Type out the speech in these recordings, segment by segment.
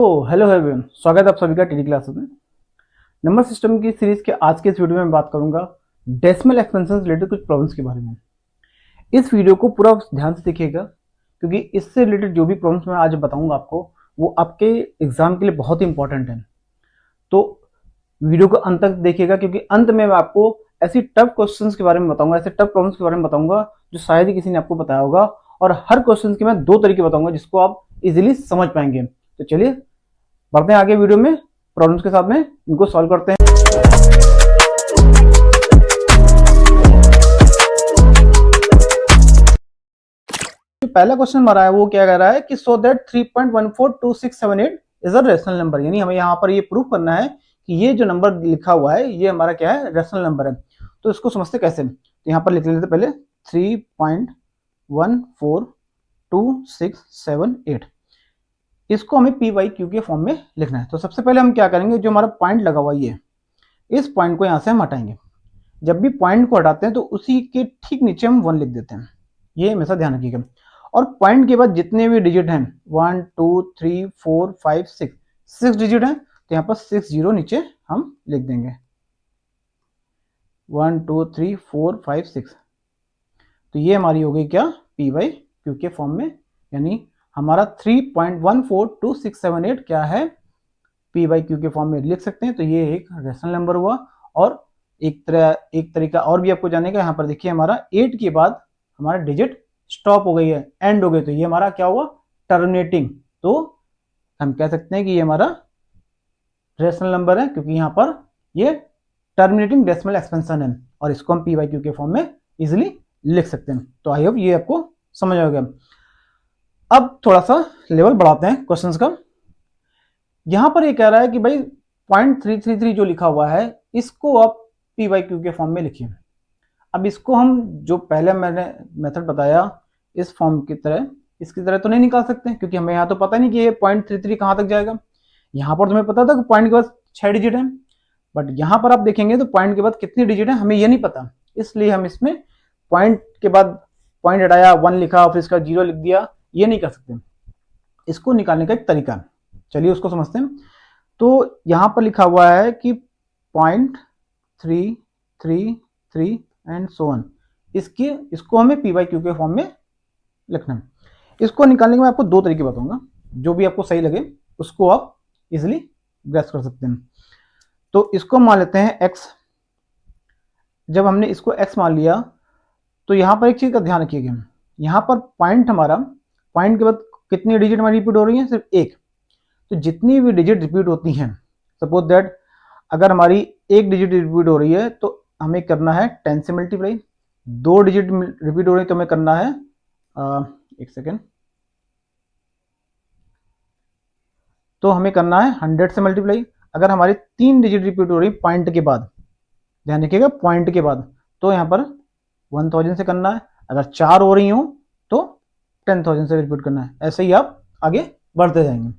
तो hello everyone, स्वागत है आप सभी का टीडी क्लासेस में। नंबर सिस्टम की सीरीज के आज के इस वीडियो में मैं बात करूंगा डेसिमल एक्सपेंशन रिलेटेड कुछ प्रॉब्लम्स के बारे में। इस वीडियो को पूरा ध्यान से देखिएगा क्योंकि इससे रिलेटेड जो भी प्रॉब्लम्स मैं आज बताऊंगा आपको वो आपके एग्जाम के लिए बहुत ही इंपॉर्टेंट है। तो वीडियो को अंत तक देखिएगा क्योंकि अंत में मैं आपको ऐसी टफ क्वेश्चंस के बारे में बताऊंगा, ऐसे टफ प्रॉब्लम्स के बारे में बताऊंगा जो शायद ही किसी ने आपको बताया होगा, और हर क्वेश्चन के मैं 2 तरीके बताऊंगा जिसको आप इजीली समझ पाएंगे। तो चलिए बढ़ते हैं आगे वीडियो में, प्रॉब्लम्स के साथ में इनको सॉल्व करते हैं। जो पहला क्वेश्चन हमारा है वो क्या कह रहा है कि so that 3.142678 is a rational number, यानी हमें यहाँ पर ये प्रूव करना है कि ये जो नंबर लिखा हुआ है ये हमारा क्या है, रेशनल नंबर है। तो इसको समझते कैसे, तो यहाँ पर लिख लेते पहले 3.142678, इसको हमें पी वाई क्यू के फॉर्म में लिखना है। तो सबसे पहले हम क्या करेंगे, जो हमारा पॉइंट लगा हुआ है इस पॉइंट को यहाँ से हम हटाएंगे। जब भी पॉइंट को हटाते हैं तो उसी के ठीक नीचे हम 1 लिख देते हैं, ये हमेशा ध्यान रखिएगा। और पॉइंट के बाद जितने भी डिजिट हैं 1 2 3 4 5 6 डिजिट हैं, तो यहाँ पर 6 0 नीचे हम लिख देंगे 1 2 3 4 5 6। तो ये हमारी हो गई क्या, पी वाई क्यू के फॉर्म में, यानी हमारा 3.142678 क्या है, पी बाई क्यू के फॉर्म में लिख सकते हैं। तो ये एक रेशनल नंबर हुआ। और एक तरीका और भी आपको जाने का, यहाँ पर देखिए हमारा 8 के बाद हमारा डिजिट स्टॉप हो गई है, एंड हो गई, तो ये हमारा क्या हुआ, टर्मिनेटिंग। तो हम कह सकते हैं कि ये हमारा रेशनल नंबर है क्योंकि यहाँ पर ये टर्मिनेटिंग डेसिमल एक्सपेंशन है, और इसको हम पी बाई क्यू के फॉर्म में इजिली लिख सकते हैं। तो आई होप ये आपको समझ आ गया। अब थोड़ा सा लेवल बढ़ाते हैं क्वेश्चंस का। यहां पर ये कह रहा है कि भाई 0.333 जो लिखा हुआ है इसको आप पी वाई क्यू के फॉर्म में लिखिए। अब इसको हम जो पहले मैंने मेथड बताया इस फॉर्म की तरह, इसकी तरह तो नहीं निकाल सकते क्योंकि हमें यहाँ तो पता नहीं कि ये 0.33 कहाँ तक जाएगा। यहाँ पर तुम्हें पता था कि पॉइंट के बाद 6 डिजिट है, बट यहाँ पर आप देखेंगे तो पॉइंट के बाद कितनी डिजिट है हमें ये नहीं पता, इसलिए हम इसमें पॉइंट के बाद पॉइंट हटाया 1 लिखा फिर इसका 0 लिख दिया, ये नहीं कर सकते। इसको निकालने का एक तरीका है, चलिए उसको समझते हैं। तो यहां पर लिखा हुआ है कि 0.333 एंड सो ऑन, इसको हमें पी वाई क्यू के फॉर्म में लिखना है। इसको निकालने के मैं आपको 2 तरीके बताऊंगा, जो भी आपको सही लगे उसको आप इजिली ग्रेस कर सकते हैं। तो इसको मान लेते हैं x। जब हमने इसको x मान लिया तो यहां पर एक चीज का ध्यान रखिएगा, यहां पर पॉइंट हमारा, पॉइंट के बाद कितनी डिजिट हमारी रिपीट हो रही है, सिर्फ एक। तो जितनी भी डिजिट रिपीट होती हैं, सपोज दैट अगर हमारी एक डिजिट रिपीट हो रही है तो हमें करना है 10 से मल्टीप्लाई, 2 डिजिट रिपीट हो रही है तो हमें करना है एक सेकेंड, तो हमें करना है 100 से मल्टीप्लाई। अगर हमारी 3 डिजिट रिपीट हो रही है पॉइंट के बाद, ध्यान रखिएगा पॉइंट के बाद, तो यहाँ पर 1000 से करना है। अगर 4 हो रही हो तो 10,000 से रिपीट करना है, ऐसे ही आप आगे बढ़ते जाएंगे।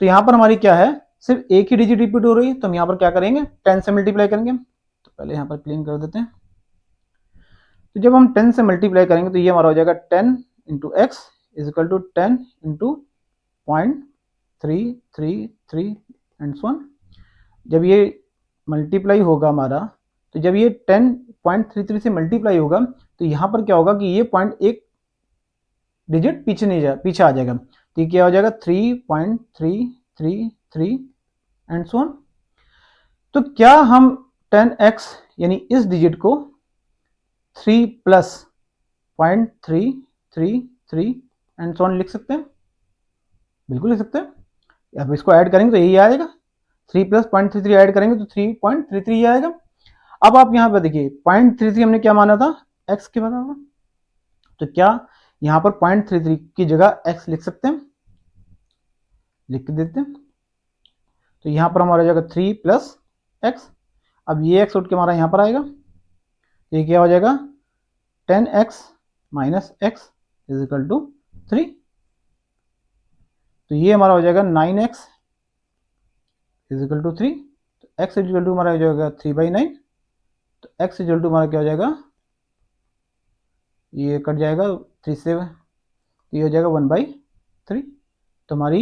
तो यहां पर हमारी क्या है, सिर्फ एक ही डिजिट रिपीट हो रही है, तो हम यहां पर क्या करेंगे, 10 से मल्टीप्लाई करेंगे। तो पहले यहां पर क्लीन कर देते हैं। तो जब हम 10 से मल्टीप्लाई करेंगे तो ये हमारा हो जाएगा 10 into x is equal to 10 into 0.333 and so on. जब ये मल्टीप्लाई होगा हमारा, तो जब ये 10.33 से मल्टीप्लाई होगा तो यहां पर क्या होगा कि ये पॉइंट एक डिजिट पीछे नहीं जा, पीछे आ जाएगा। तो ये क्या हो जाएगा 3.333 एंड सो ऑन। तो क्या हम 10x यानी इस डिजिट को 3 प्लस 0.333 एंड सो ऑन लिख सकते हैं, बिल्कुल लिख सकते हैं। अब इसको ऐड करेंगे तो यही आएगा, 3 प्लस 0.33 ऐड करेंगे तो 3.33 ही आएगा। अब आप यहाँ पर देखिए 0.33 हमने क्या माना था, x के बराबर, तो क्या यहाँ पर 0.33 की जगह x लिख सकते हैं, लिख देते हैं। तो यहाँ पर हमारा हो जाएगा 3 प्लस एक्स। अब ये x उठ के हमारा यहाँ पर आएगा, ये क्या हो जाएगा 10x minus x is equal to 3। तो ये हमारा हो जाएगा 9x इज इक्वल टू 3। तो x इज इक्वल टू हमारा हो जाएगा 3/9। तो x इज इक्वल टू हमारा क्या हो जाएगा, ये कट जाएगा 3 से, ये हो जाएगा 1/3। तो हमारी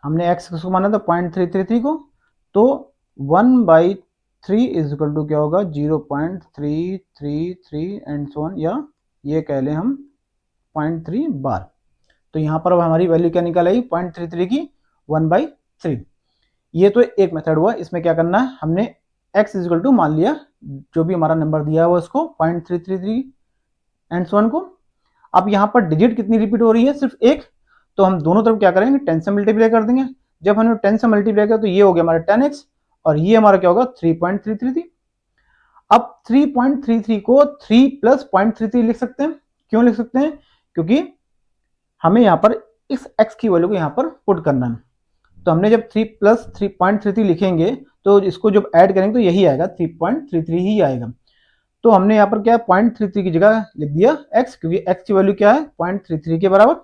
हमने x किसको माना था 0.333 को, तो 1/3 इज इक्वल टू क्या होगा 0.333 एंड सो ऑन, या ये कह लें हम 0.3 बार। तो यहाँ पर अब हमारी वैल्यू क्या निकल आई 0.33 की 1/3। ये तो एक मेथड हुआ। इसमें क्या करना है, हमने x इज इक्वल टू मान लिया जो भी हमारा नंबर दिया है वो इसको 0.333 एंड सो ऑन को। अब यहाँ पर डिजिट कितनी रिपीट हो रही है, सिर्फ एक, तो हम दोनों तरफ क्या करेंगे 10 से मल्टीप्लाई कर देंगे। जब हमने 10 से मल्टीप्लाई किया तो ये हो गया हमारा 10x और ये हमारा क्या होगा 3.333। अब 3.33 को 3 प्लस 0.33 लिख सकते हैं। क्यों लिख सकते हैं, क्योंकि हमें यहाँ पर इस x की वैल्यू को यहाँ पर पुट करना है। तो हमने जब 3 प्लस 3.33 लिखेंगे तो इसको जब ऐड करेंगे तो यही आएगा 3.33 ही आएगा। तो हमने यहाँ पर क्या है 0.33 की जगह लिख दिया x, क्योंकि x की वैल्यू क्या है 0.33 के बराबर।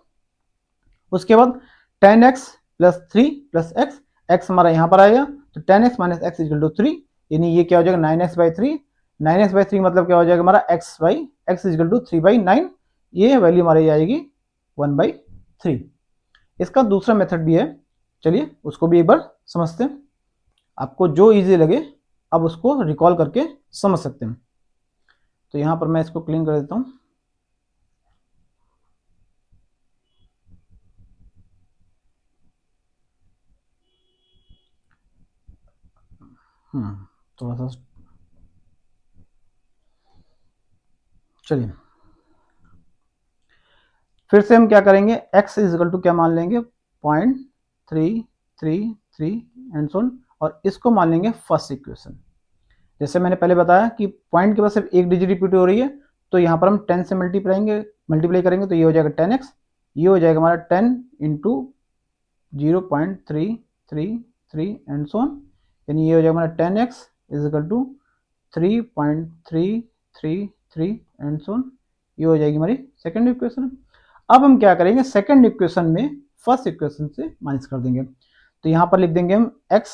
उसके बाद 10x plus 3 plus x, x हमारा यहाँ पर आएगा तो 10x minus x equal to 3, यानी ये क्या हो जाएगा 9x/3। 9x/3 मतलब क्या हो जाएगा हमारा x इक्वल टू 3/9। ये वैल्यू हमारी आएगी 1/3। इसका दूसरा मेथड भी है, चलिए उसको भी एक बार समझते हैं। आपको जो इजी लगे अब उसको रिकॉल करके समझ सकते हैं। तो यहाँ पर मैं इसको क्लीन कर देता हूँ। थोड़ा सा चलिए फिर से हम क्या करेंगे x इज इक्वल टू क्या मान लेंगे 0.333 एंड सो ऑन, और इसको मान लेंगे फर्स्ट इक्वेशन। जैसे मैंने पहले बताया कि पॉइंट के बाद सिर्फ एक डिजिट रिपीट हो रही है, तो यहाँ पर हम 10 से मल्टीप्लाई करेंगे तो ये हो जाएगा 10x, ये हो जाएगा हमारा 10 इंटू 0.333 एंड सो ऑन, यानी ये हो जाएगा हमारा 10x is equal to 3.333 and so on. ये हो जाएगी हमारी सेकेंड इक्वेशन। अब हम क्या करेंगे सेकेंड इक्वेशन में फर्स्ट इक्वेशन से माइनस कर देंगे। तो यहाँ पर लिख देंगे हम x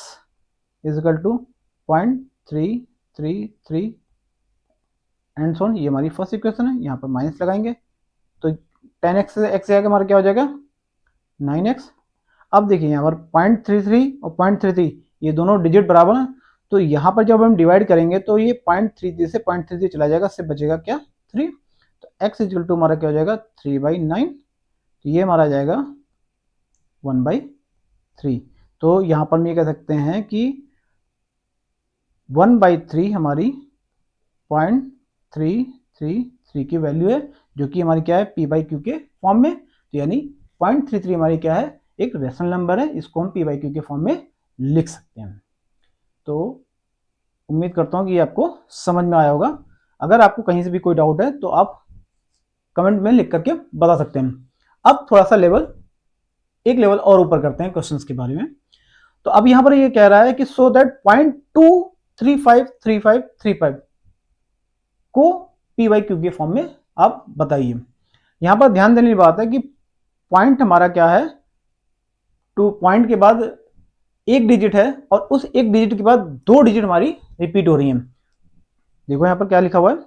is equal to 0.333 and so on, ये हमारी फर्स्ट इक्वेशन है। यहाँ पर माइनस लगाएंगे तो 10x से x आएगा हमारा क्या हो जाएगा 9x। अब देखिए यहाँ पर 0.33 और 0.33 ये दोनों डिजिट बराबर हैं, तो यहाँ पर जब हम डिवाइड करेंगे तो ये 0.33 से 0.33 चला जाएगा, सिर्फ बचेगा क्या 3। तो x इक्वल टू हमारा क्या हो जाएगा 3/9, तो ये हमारा आ जाएगा 1/3। तो यहाँ पर हम ये कह सकते हैं कि 1/3 हमारी 0.333 की वैल्यू है, जो कि हमारी क्या है p/q के फॉर्म में। तो यानी 0.33 हमारी क्या है एक रेशनल नंबर है, इसको हम p/q के फॉर्म में लिख सकते हैं। तो उम्मीद करता हूँ कि ये आपको समझ में आया होगा। अगर आपको कहीं से भी कोई डाउट है तो आप कमेंट में लिख करके बता सकते हैं। अब थोड़ा सा एक लेवल और ऊपर करते हैं क्वेश्चंस के बारे में। तो अब यहां पर ये कह रहा है कि सो दैट 0.2353535 को p/q के फॉर्म में आप बताइए। यहां पर ध्यान देने की बात है कि पॉइंट हमारा क्या है, टू पॉइंट के बाद एक डिजिट है और उस एक डिजिट के बाद दो डिजिट हमारी रिपीट हो रही हैं। देखो यहां पर क्या लिखा हुआ है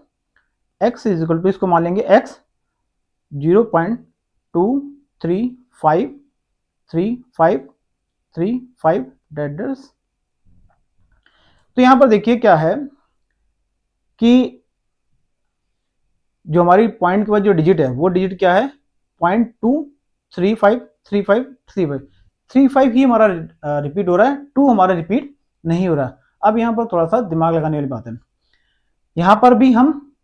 x इज इक्वल टू, इसको मान लेंगे x 0.2353535 डेडर्स। तो यहां पर देखिए क्या है कि जो हमारी पॉइंट के बाद जो डिजिट है वो डिजिट क्या है 0.2353535 ही हमारा रिपीट हो रहा है, 2 हमारा रिपीट नहीं हो रहा। अब यहाँ पर थोड़ा सा दिमाग लगाने वाली बात है। यहाँ पर भी हम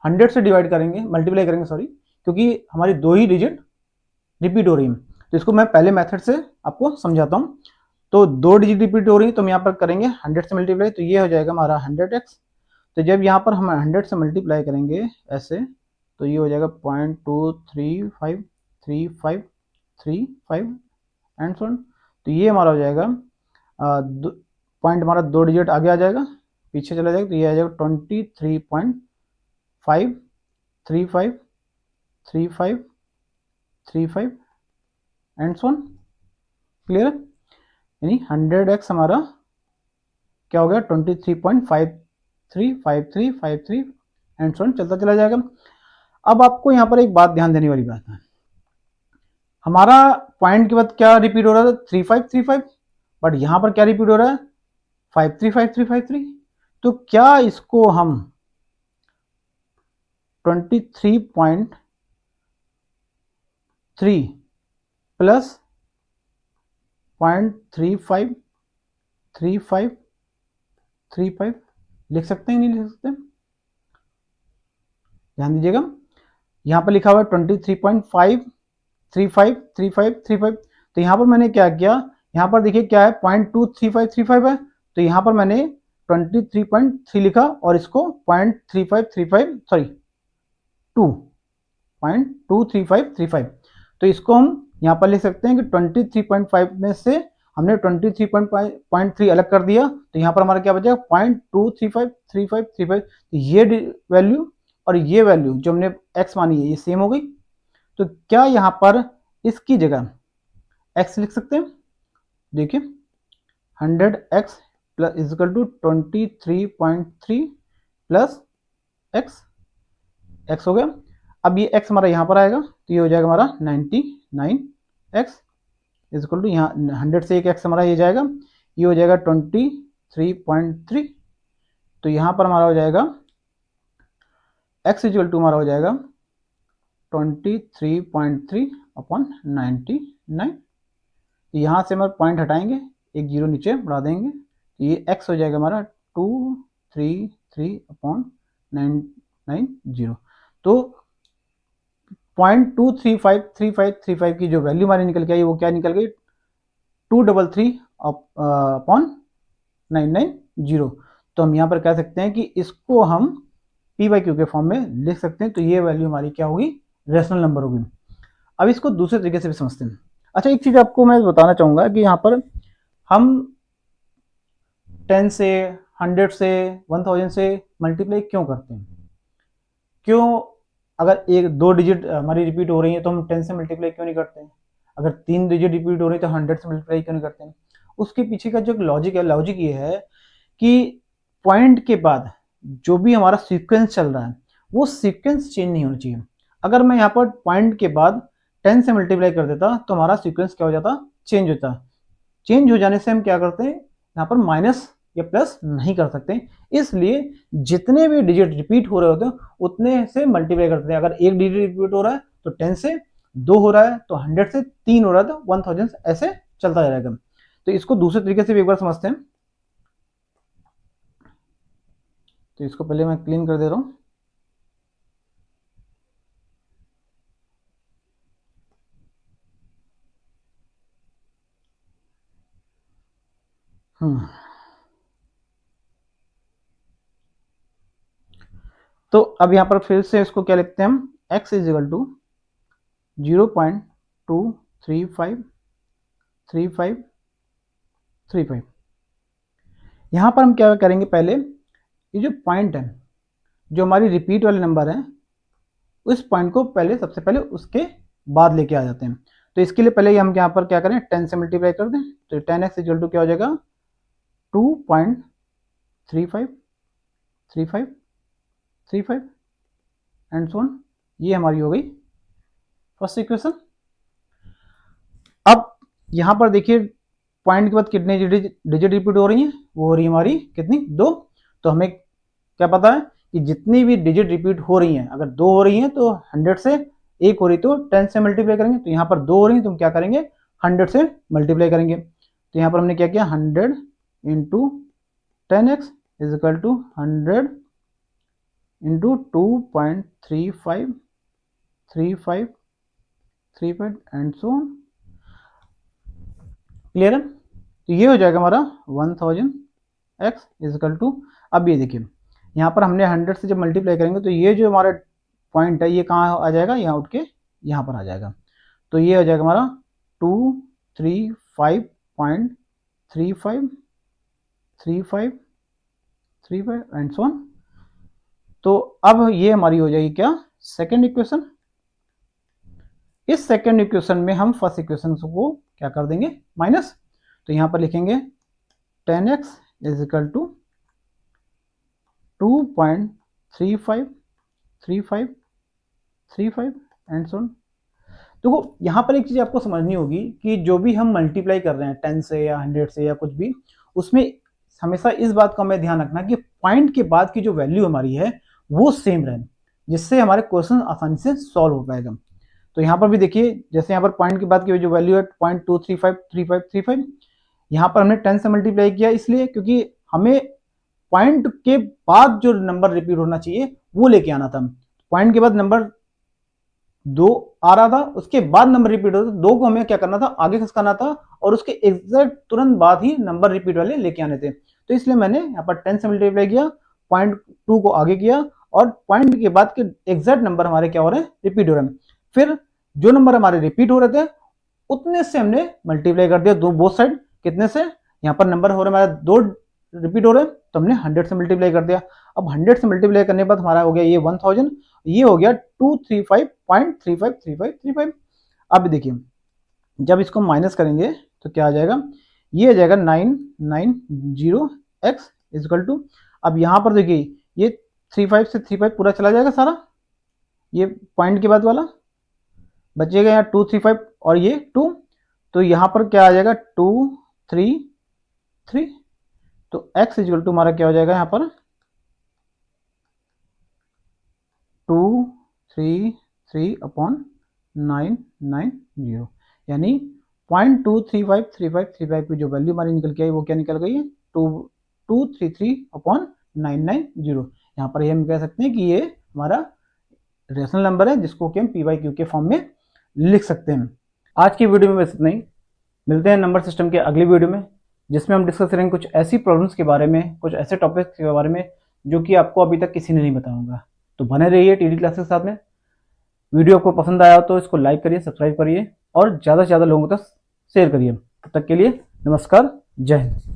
100 से डिवाइड करेंगे, मल्टीप्लाई करेंगे सॉरी, क्योंकि हमारी दो ही डिजिट रिपीट हो रही है। तो इसको मैं पहले मेथड से आपको समझाता हूँ। तो दो डिजिट रिपीट हो रही है तो हम यहाँ पर करेंगे 100 से मल्टीप्लाई, तो ये हो जाएगा हमारा 100x। तो जब यहाँ पर हम 100 से मल्टीप्लाई करेंगे ऐसे, तो ये हो जाएगा 0.2353535 एंड सो ऑन। तो ये हमारा हो जाएगा पॉइंट हमारा दो डिजिट आगे आ जाएगा, पीछे चला जाएगा, तो ये आ जाएगा 23.5353535 एंड सो ऑन। क्लियर, यानी 100x हमारा क्या हो गया 23.535353 एंड सो ऑन चलता चला जाएगा। अब आपको यहाँ पर एक बात ध्यान देने वाली बात है हमारा पॉइंट के बाद क्या रिपीट हो रहा था, 3535, बट यहां पर क्या रिपीट हो रहा है, 535353। तो क्या इसको हम 23.3 प्लस 0.353535 लिख सकते हैं, नहीं लिख सकते? ध्यान दीजिएगा, यहां पर लिखा हुआ है 23.5353535। तो यहां पर मैंने क्या किया, यहां पर देखिए क्या है, 0.23535 है, तो यहां पर मैंने 23.3 लिखा और इसको 0.3535 सॉरी 2.23535। तो इसको हम यहाँ पर लिख सकते हैं कि 23.5 में से हमने 23.3 अलग कर दिया, तो यहाँ पर हमारा क्या बचा, 0.2353535। तो ये वैल्यू और ये वैल्यू जो हमने x मानी है ये सेम हो गई। तो क्या यहाँ पर इसकी जगह x लिख सकते हैं? देखिए 100x plus is equal to 23.3 plus x हो गया। अब ये x हमारा यहाँ पर आएगा, तो ये हो जाएगा हमारा 99x इजिकल टू, यहाँ 100 से एक x हमारा ये जाएगा, ये हो जाएगा 23.3। तो यहाँ पर हमारा हो जाएगा x इजिकल टू हमारा हो जाएगा 23.3 अपॉन 99। यहाँ से हमारे पॉइंट हटाएंगे, एक जीरो नीचे बढ़ा देंगे, तो ये x हो जाएगा हमारा 233 अपॉन 990। तो 0.2353535 की जो वैल्यू हमारी निकल के आई वो क्या निकल गई, 233 अपॉन 990। तो हम यहाँ पर कह सकते हैं कि इसको हम पी बाई क्यू के फॉर्म में लिख सकते हैं। तो ये वैल्यू हमारी क्या होगी, रेशनल नंबर होगी। अब इसको दूसरे तरीके से भी समझते हैं। अच्छा, एक चीज आपको मैं बताना चाहूंगा कि यहाँ पर हम 10 से 100 से 1000 से मल्टीप्लाई क्यों करते हैं, क्यों अगर एक दो डिजिट हमारी रिपीट हो रही है तो हम 10 से मल्टीप्लाई क्यों नहीं करते हैं, अगर 3 डिजिट रिपीट हो रही है तो 100 से मल्टीप्लाई क्यों नहीं करते हैं? उसके पीछे का जो लॉजिक है, लॉजिक ये है कि पॉइंट के बाद जो भी हमारा सीक्वेंस चल रहा है वो सीक्वेंस चेंज नहीं होना चाहिए। अगर मैं यहाँ पर पॉइंट के बाद 10 से मल्टीप्लाई कर देता तो हमारा सीक्वेंस क्या हो जाता, चेंज होता। चेंज हो जाने से हम क्या करते हैं, यहाँ पर माइनस या प्लस नहीं कर सकते, इसलिए जितने भी डिजिट रिपीट हो रहे होते हैं उतने से मल्टीप्लाई करते हैं। अगर एक डिजिट रिपीट हो रहा है तो 10 से 2 हो रहा है, तो 100 से 3 हो रहा है, तो 1000 ऐसे चलता जाएगा। तो इसको दूसरे तरीके से भी एक बार समझते हैं। तो इसको पहले मैं क्लीन कर दे रहा हूं। तो अब यहां पर फिर से इसको क्या लिखते हैं हम, x इज इक्वल टू 0.2353535। यहां पर हम क्या करेंगे, पहले ये जो पॉइंट है, जो हमारी रिपीट वाले नंबर है, उस पॉइंट को पहले सबसे पहले उसके बाद लेके आ जाते हैं। तो इसके लिए पहले हम यहाँ पर क्या करें, 10 से मल्टीप्लाई कर दें, तो 10x इक्वल टू क्या हो जाएगा, 2.353535 एंड सो ऑन। ये हमारी हो गई फर्स्ट इक्वेशन। अब यहां पर देखिए पॉइंट के बाद कितने डिजिट रिपीट हो रही हैं, वो हो रही है हमारी कितनी, 2। तो हमें क्या पता है कि जितनी भी डिजिट रिपीट हो रही हैं, अगर 2 हो रही हैं तो 100 से एक हो रही तो 10 से मल्टीप्लाई करेंगे। तो यहाँ पर 2 हो रही है तो हम क्या करेंगे, 100 से मल्टीप्लाई करेंगे। तो यहाँ पर हमने क्या किया, 100 into 10x is equal to 100 into 2.353535 and so on. Clear है? तो ये हो जाएगा हमारा 1000x इज इक्वल टू, अब ये देखिए यहाँ पर हमने 100 से जब मल्टीप्लाई करेंगे तो ये जो हमारा पॉइंट है ये कहाँ आ जाएगा, यहाँ उठ के यहाँ पर आ जाएगा। तो ये हो जाएगा हमारा 235.353535 एंड सो ऑन। तो अब ये हमारी हो जाएगी क्या, सेकेंड इक्वेशन। इस सेकेंड इक्वेशन में हम फर्स्ट इक्वेशन को क्या कर देंगे, माइनस। तो यहाँ पर लिखेंगे 10x is equal to 2.353535 and so on. तो यहाँ पर एक चीज आपको समझनी होगी कि जो भी हम मल्टीप्लाई कर रहे हैं 10 से या 100 से या कुछ भी, उसमें हमेशा इस बात का हमें ध्यान रखना कि पॉइंट के बाद की जो वैल्यू हमारी है वो सेम रहे, जिससे हमारे क्वेश्चन आसानी से सॉल्व हो पाएगा। तो यहाँ पर भी देखिए, जैसे यहाँ पर पॉइंट के बाद की जो वैल्यू है 0.2353535, यहाँ पर हमने 10 से मल्टीप्लाई किया इसलिए क्योंकि हमें पॉइंट के बाद जो नंबर रिपीट होना चाहिए वो लेके आना था। पॉइंट के बाद नंबर 2 आ रहा था, उसके बाद नंबर रिपीट होता था, 2 को हमें क्या करना था, आगे खिसकाना था और उसके एग्जैक्ट तुरंत बाद ही नंबर रिपीट वाले लेके आने थे। तो इसलिए मैंने यहाँ पर 10 से मल्टीप्लाई किया, 0.2 को आगे किया और पॉइंट के बाद के एग्जैक्ट नंबर हमारे क्या हो रहे हैं, रिपीट हो रहे हैं। फिर जो नंबर हमारे रिपीट हो रहे थे उतने से हमने मल्टीप्लाई कर दिया, दो बोथ साइड, कितने से, यहाँ पर नंबर हो रहे हमारे 2 रिपीट हो रहे हैं तो हमने 100 से मल्टीप्लाई कर दिया। अब 100 से मल्टीप्लाई करने के बाद हमारा हो गया ये 1000, ये हो गया 235.353535। अब देखिए जब इसको माइनस करेंगे तो क्या आ जाएगा, ये आ जाएगा 990x इक्वल टू, अब यहाँ पर देखिए ये 35 से 35 पूरा चला जाएगा सारा, ये पॉइंट के बाद वाला बचेगा यहाँ 235 और ये 2, तो यहाँ पर क्या आ जाएगा 233, तो x इक्वल टू हमारा क्या हो जाएगा यहाँ पर 233/990, यानी 0.2353535 की जो वैल्यू हमारी निकल के आई वो क्या निकल गई है, 233/990। यहाँ पर हम कह सकते हैं कि ये हमारा रेशनल नंबर है जिसको कि हम पी बाई क्यू के फॉर्म में लिख सकते हैं। आज की वीडियो में बस इतना ही, मिलते हैं नंबर सिस्टम के अगली वीडियो में जिसमें हम डिस्कस करेंगे कुछ ऐसी प्रॉब्लम्स के बारे में, कुछ ऐसे टॉपिक्स के बारे में जो कि आपको अभी तक किसी ने नहीं बताया होगा। तो बने रहिए टीडी क्लासेस के साथ में। वीडियो आपको पसंद आया हो तो इसको लाइक करिए, सब्सक्राइब करिए और ज़्यादा से ज़्यादा लोगों तक शेयर करिए। तब तक के लिए नमस्कार, जय हिंद।